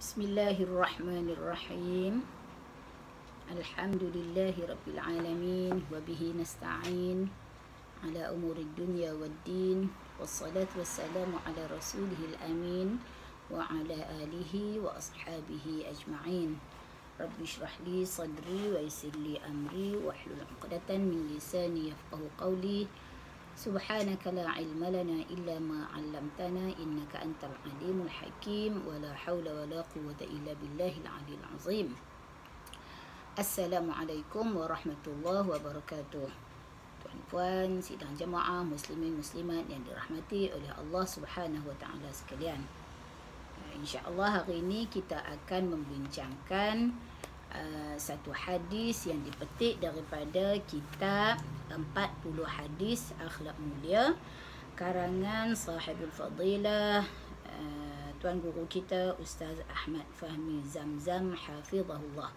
Bismillahirrahmanirrahim. Alhamdulillahi alamin wa bihi nasta'in ala umuri dunya waddin wassalatu wassalamu ala rasulihil amin wa ala alihi wa ashabihi ajma'in. Rabbi shrah li sadri wa yassir li amri wa hlul 'uqdatan min lisani yafqahu qawli. Subhanaka la ilma lana illa ma 'allamtana innaka antal alimul hakim wa la haula wa la quwwata illa billahil aliyil azim. Assalamualaikum warahmatullahi wabarakatuh. Tuan-puan, sidang jemaah muslimin muslimat yang dirahmati oleh Allah Subhanahu wa taala sekalian. Insya-Allah hari ini kita akan membincangkan satu hadis yang dipetik daripada kitab 40 hadis akhlak mulia karangan sahibul fadilah tuan guru kita Ustaz Ahmad Fahmi Zamzam hafizahullah.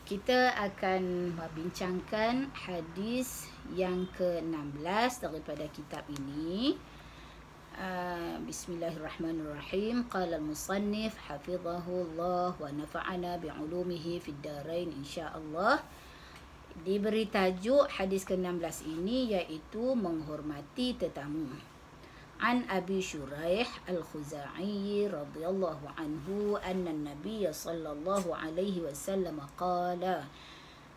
Kita akan membincangkan hadis yang ke-16 daripada kitab ini. Bismillahirrahmanirrahim. Qala al-musannif hafizahullah wa nafa'ana bi'ulumihi fid darain insyaallah. Diberi tajuk hadis ke-16 ini iaitu menghormati tetamu. An Abi Shuraih Al-Khuza'i radhiyallahu anhu anna an-nabiy sallallahu alaihi wasallam qala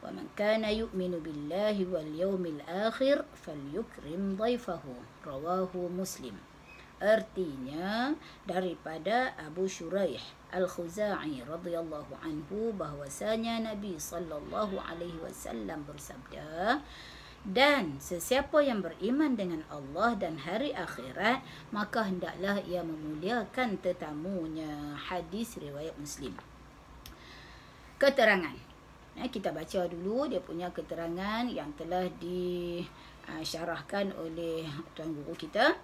wa man kana yu'minu billahi wal yawmil akhir falyukrim dhaifahu. Rawahu Muslim. Artinya daripada Abu Shuraih Al-Khuza'i radhiyallahu anhu bahwasanya Nabi sallallahu alaihi wasallam bersabda, dan sesiapa yang beriman dengan Allah dan hari akhirat maka hendaklah ia memuliakan tetamunya. Hadis riwayat Muslim. Keterangan. Kita baca dulu dia punya keterangan yang telah disyarahkan oleh tuan guru kita.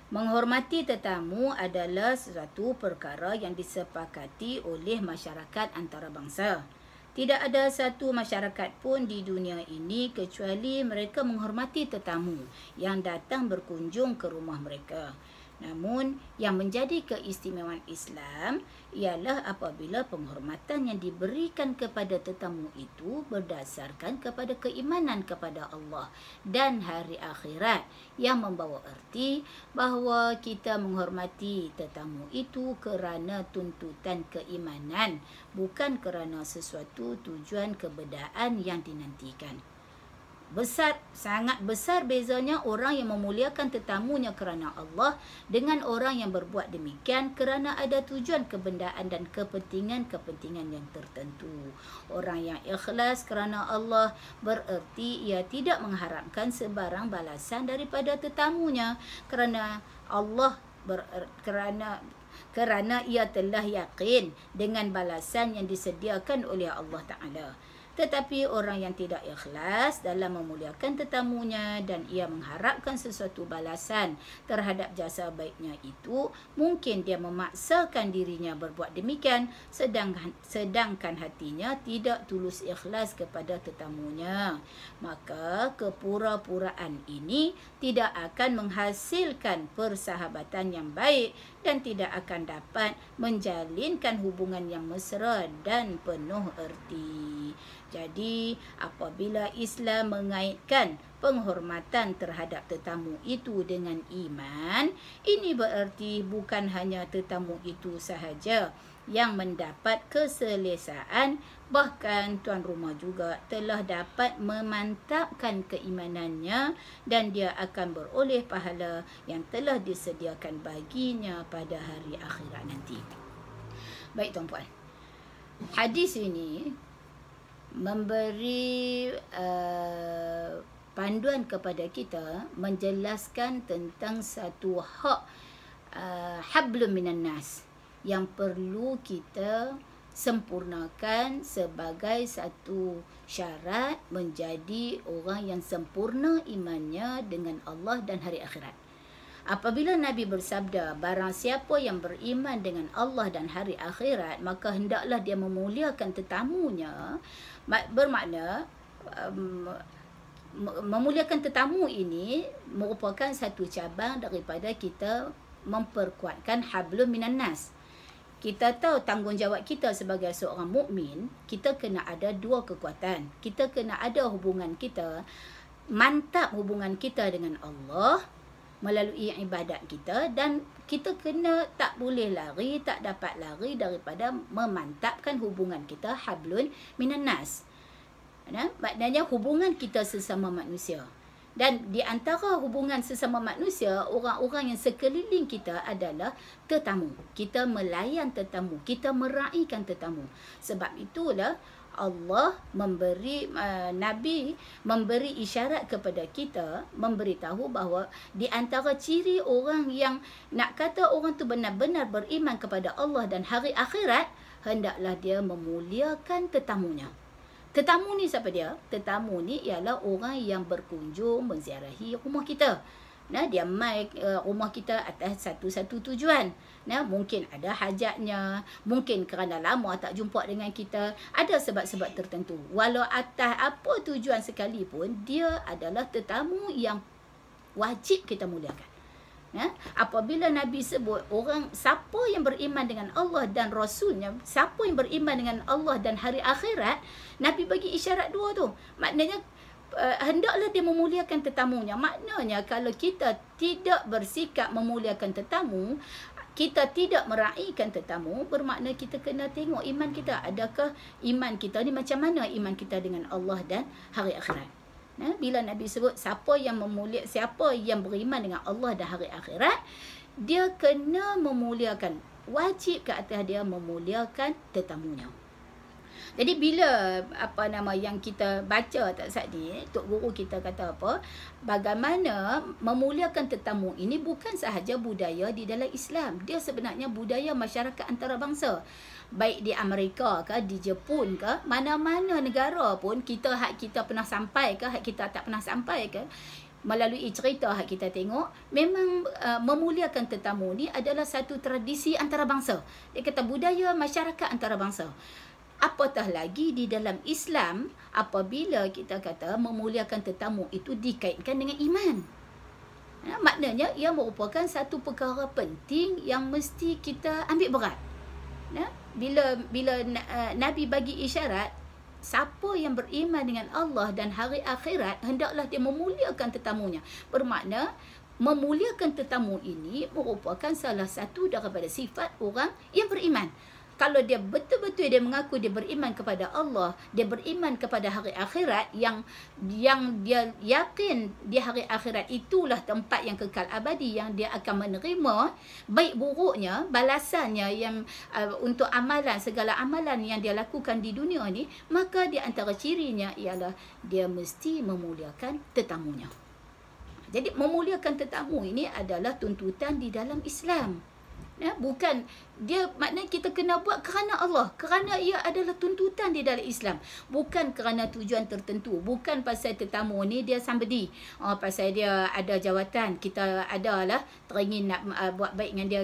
Menghormati tetamu adalah sesuatu perkara yang disepakati oleh masyarakat antarabangsa. Tidak ada satu masyarakat pun di dunia ini kecuali mereka menghormati tetamu yang datang berkunjung ke rumah mereka. Namun, yang menjadi keistimewaan Islam ialah apabila penghormatan yang diberikan kepada tetamu itu berdasarkan kepada keimanan kepada Allah dan hari akhirat, yang membawa erti bahawa kita menghormati tetamu itu kerana tuntutan keimanan, bukan kerana sesuatu tujuan kebedaan yang dinantikan. Sangat besar bezanya orang yang memuliakan tetamunya kerana Allah dengan orang yang berbuat demikian kerana ada tujuan kebendaan dan kepentingan-kepentingan yang tertentu. Orang yang ikhlas kerana Allah bererti ia tidak mengharapkan sebarang balasan daripada tetamunya kerana Allah kerana ia telah yakin dengan balasan yang disediakan oleh Allah Ta'ala. Tetapi orang yang tidak ikhlas dalam memuliakan tetamunya dan ia mengharapkan sesuatu balasan terhadap jasa baiknya itu, mungkin dia memaksakan dirinya berbuat demikian sedangkan hatinya tidak tulus ikhlas kepada tetamunya. Maka kepura-puraan ini tidak akan menghasilkan persahabatan yang baik dan tidak akan dapat menjalinkan hubungan yang mesra dan penuh erti. Jadi, apabila Islam mengaitkan penghormatan terhadap tetamu itu dengan iman, ini bererti bukan hanya tetamu itu sahaja yang mendapat keselesaan, bahkan tuan rumah juga telah dapat memantapkan keimanannya dan dia akan beroleh pahala yang telah disediakan baginya pada hari akhirat nanti. Baik tuan-puan, hadis ini memberi panduan kepada kita, menjelaskan tentang satu hak hablum minan nas yang perlu kita sempurnakan sebagai satu syarat menjadi orang yang sempurna imannya dengan Allah dan hari akhirat. Apabila Nabi bersabda, barang siapa yang beriman dengan Allah dan hari akhirat, maka hendaklah dia memuliakan tetamunya, bermakna memuliakan tetamu ini merupakan satu cabang daripada kita memperkuatkan hablum minan nas. kita tahu tanggungjawab kita sebagai seorang mukmin, kita kena ada dua kekuatan. Kita kena ada hubungan kita, mantap hubungan kita dengan Allah melalui ibadat kita, dan kita kena tak boleh lari, tak dapat lari daripada memantapkan hubungan kita hablun minan nas. Maknanya hubungan kita sesama manusia. Dan di antara hubungan sesama manusia, orang-orang yang sekeliling kita adalah tetamu. Kita melayan tetamu, kita meraihkan tetamu. Sebab itulah Allah memberi, Nabi memberi isyarat kepada kita, memberitahu bahawa di antara ciri orang yang nak kata orang tu benar-benar beriman kepada Allah dan hari akhirat, hendaklah dia memuliakan tetamunya. Tetamu ni siapa dia? Tetamu ni ialah orang yang berkunjung menziarahi rumah kita. Dia mai rumah kita atas satu-satu tujuan. Mungkin ada hajatnya, mungkin kerana lama tak jumpa dengan kita, ada sebab-sebab tertentu. Walau atas apa tujuan sekalipun, dia adalah tetamu yang wajib kita muliakan. Apabila Nabi sebut orang siapa yang beriman dengan Allah dan Rasulnya, siapa yang beriman dengan Allah dan hari akhirat, Nabi bagi isyarat dua tu. Maknanya hendaklah dia memuliakan tetamunya. Maknanya kalau kita tidak bersikap memuliakan tetamu, kita tidak meraihkan tetamu, bermakna kita kena tengok iman kita. Adakah iman kita ni macam mana iman kita dengan Allah dan hari akhirat? Bila Nabi sebut siapa yang beriman dengan Allah dan hari akhirat, dia kena memuliakan, wajib ke atas dia memuliakan tetamunya. Jadi bila yang kita baca tadi, Tok Guru kita kata apa? Bagaimana memuliakan tetamu ini bukan sahaja budaya di dalam Islam. Dia sebenarnya budaya masyarakat antarabangsa. Baik di Amerika ke, di Jepun ke, mana-mana negara pun, hak kita pernah sampai ke, hak kita tak pernah sampai ke, melalui cerita hak kita tengok, memang memuliakan tetamu ni adalah satu tradisi antarabangsa. Dia kata budaya masyarakat antarabangsa. Apatah lagi di dalam Islam, apabila kita kata memuliakan tetamu itu dikaitkan dengan iman. Maknanya ia merupakan satu perkara penting yang mesti kita ambil berat. Bila Nabi bagi isyarat, siapa yang beriman dengan Allah dan hari akhirat, hendaklah dia memuliakan tetamunya. Bermakna memuliakan tetamu ini merupakan salah satu daripada sifat orang yang beriman. Kalau dia betul-betul dia mengaku dia beriman kepada Allah, dia beriman kepada hari akhirat, yang dia yakin di hari akhirat itulah tempat yang kekal abadi, yang dia akan menerima baik buruknya, balasannya yang untuk amalan, segala amalan yang dia lakukan di dunia ni, maka di antara cirinya ialah dia mesti memuliakan tetamunya. Jadi memuliakan tetamu ini adalah tuntutan di dalam Islam. Bukan dia, maknanya kita kena buat kerana Allah, kerana ia adalah tuntutan di dalam Islam, bukan kerana tujuan tertentu. Bukan pasal tetamu ni dia somebody, pasal dia ada jawatan, kita adalah teringin nak buat baik dengan dia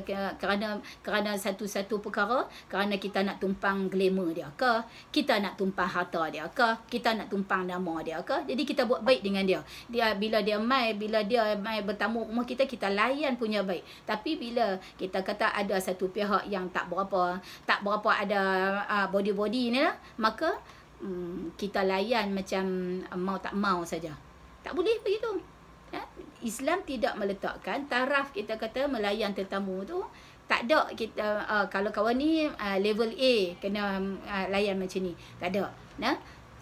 kerana satu-satu perkara, kerana kita nak tumpang glamour dia ke, kita nak tumpang harta dia ke, kita nak tumpang nama dia ke. Jadi kita buat baik dengan dia. Bila dia mai bertamu rumah kita, kita layan punya baik. Tapi bila kita kata ada satu pihak yang tak berapa ada body ni lah, maka kita layan macam mau tak mau saja. Tak boleh begitu. Islam tidak meletakkan taraf kita kata melayan tetamu tu. Tak ada kita kalau kawan ni level A kena layan macam ni. Tak ada.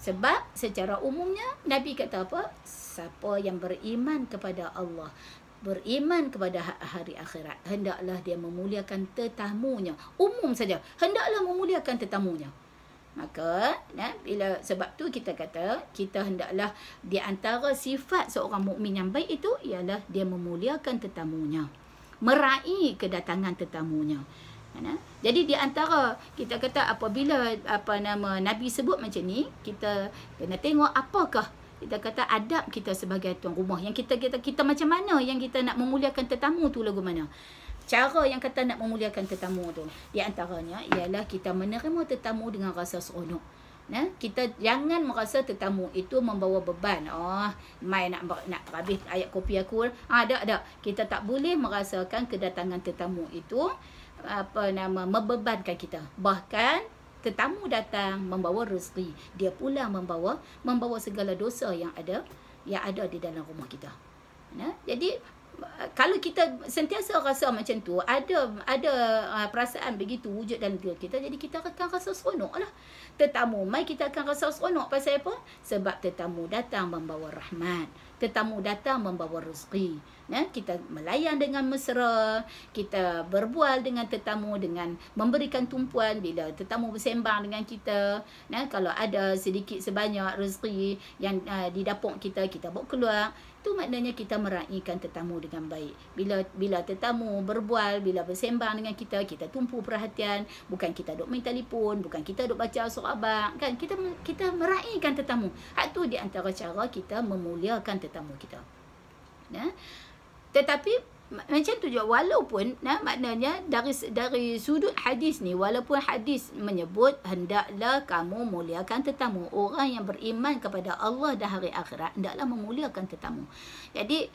Sebab secara umumnya Nabi kata apa? Siapa yang beriman kepada Allah, beriman kepada hari akhirat, hendaklah dia memuliakan tetamunya. Umum saja, hendaklah memuliakan tetamunya. Maka sebab tu kita kata kita hendaklah, di antara sifat seorang mukmin yang baik itu ialah dia memuliakan tetamunya, meraih kedatangan tetamunya. Jadi di antara kita kata apabila Nabi sebut macam ni, kita kena tengok apakah kita kata adab kita sebagai tuan rumah, yang kita macam mana yang kita nak memuliakan tetamu tu, lagu mana cara yang kata nak memuliakan tetamu tu. Di antaranya ialah kita menerima tetamu dengan rasa seronok. Kita jangan merasa tetamu itu membawa beban. Mai nak habis ayat kopi aku. Tak. Kita tak boleh merasakan kedatangan tetamu itu membebankan kita. Bahkan tetamu datang membawa rezeki, dia pulang membawa segala dosa yang ada di dalam rumah kita. Jadi kalau kita sentiasa rasa macam tu, ada perasaan begitu wujud dalam diri kita, jadi kita akan rasa seronok lah. Tetamu mai, kita akan rasa seronok. Pasal apa? Sebab tetamu datang membawa rahmat, tetamu datang membawa rezeki. Kita melayan dengan mesra, kita berbual dengan tetamu dengan memberikan tumpuan. Bila tetamu bersembang dengan kita, kalau ada sedikit sebanyak rezeki yang di dapur kita bawa keluar, itu maknanya kita meraihkan tetamu dengan baik. Bila tetamu berbual, bila bersembang dengan kita tumpu perhatian. Bukan kita duk main telefon, bukan kita duk baca surah abang, kan? Kita meraihkan tetamu. Hak tu di antara cara kita memuliakan tetamu kita. Tetapi macam tu juga, walaupun maknanya dari sudut hadis ni, walaupun hadis menyebut hendaklah kamu muliakan tetamu, orang yang beriman kepada Allah dan hari akhirat hendaklah memuliakan tetamu. Jadi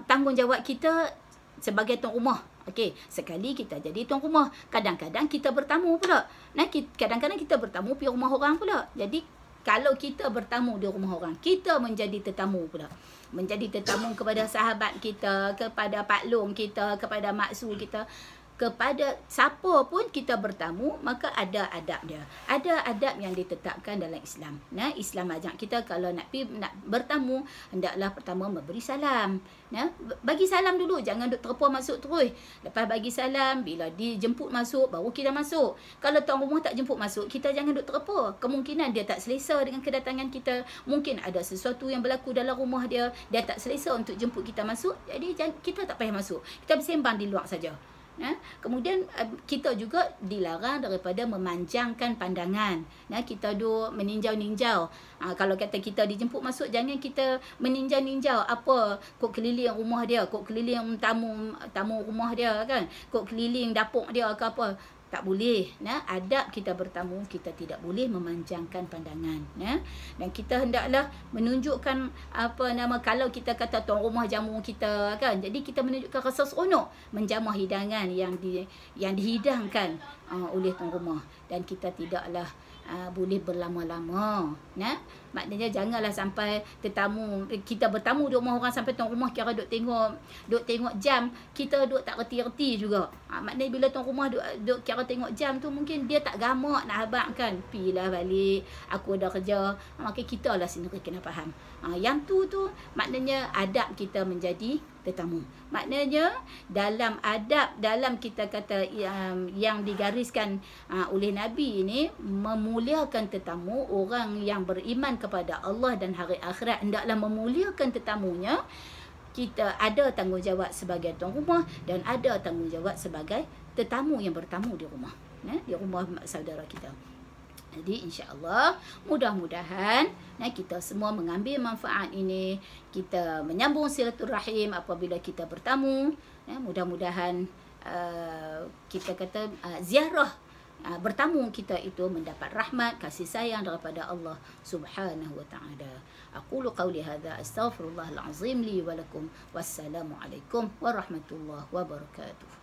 tanggungjawab kita sebagai tuan rumah. Okey, sekali kita jadi tuan rumah, kadang-kadang kita bertamu pula. Kadang-kadang kita bertamu pergi rumah orang pula. Jadi kalau kita bertamu di rumah orang, kita menjadi tetamu pula. Menjadi tetamu kepada sahabat kita, kepada pak long kita, kepada maksu kita, kepada siapa pun kita bertamu, maka ada adab dia. Ada adab yang ditetapkan dalam Islam. Islam ajak kita kalau nak bertamu, hendaklah pertama memberi salam. Bagi salam dulu, jangan duk terpa masuk terus. Lepas bagi salam, bila dijemput masuk, baru kita masuk. Kalau tuan rumah tak jemput masuk, kita jangan duk terpa. Kemungkinan dia tak selesa dengan kedatangan kita. Mungkin ada sesuatu yang berlaku dalam rumah dia tak selesa untuk jemput kita masuk. Jadi kita tak payah masuk. Kita bersembang di luar saja. Kemudian kita juga dilarang daripada memanjangkan pandangan. Kita duk meninjau-ninjau. Kalau kata kita dijemput masuk, jangan kita meninjau-ninjau apa kok keliling rumah dia, kok keliling tamu rumah dia, kan, kok keliling dapur dia ke apa. Tak boleh. Adab kita bertamu, kita tidak boleh memanjangkan pandangan. Dan kita hendaklah menunjukkan kalau kita kata tuan rumah jamu kita, kan, jadi kita menunjukkan rasa seronok menjamah hidangan yang dihidangkan oleh tuan rumah. Dan kita tidaklah boleh berlama-lama. Maknanya janganlah sampai kita bertamu di rumah orang sampai tuan rumah kira duk tengok jam, kita duk tak reti-reti juga. Maknanya bila tuan rumah duk kira tengok jam tu, mungkin dia tak gamak nak habaq, kan, pilah balik, aku ada kerja. Maka kita lah sendiri kena faham. Yang tu maknanya adab kita menjadi tetamu. Maknanya dalam adab, dalam kita kata yang digariskan oleh Nabi ini, memuliakan tetamu, orang yang beriman kepada Allah dan hari akhirat hendaklah memuliakan tetamunya. Kita ada tanggungjawab sebagai tuan rumah dan ada tanggungjawab sebagai tetamu yang bertamu di rumah, di rumah saudara kita. Jadi insya-Allah mudah-mudahan kita semua mengambil manfaat ini, kita menyambung silaturahim apabila kita bertamu. Mudah-mudahan kita kata ziarah bertamu kita itu mendapat rahmat, kasih sayang daripada Allah Subhanahu wa taala. Aqulu qawli hadza astaghfirullahal azim li wa lakum. Wassalamu alaikum warahmatullahi wabarakatuh.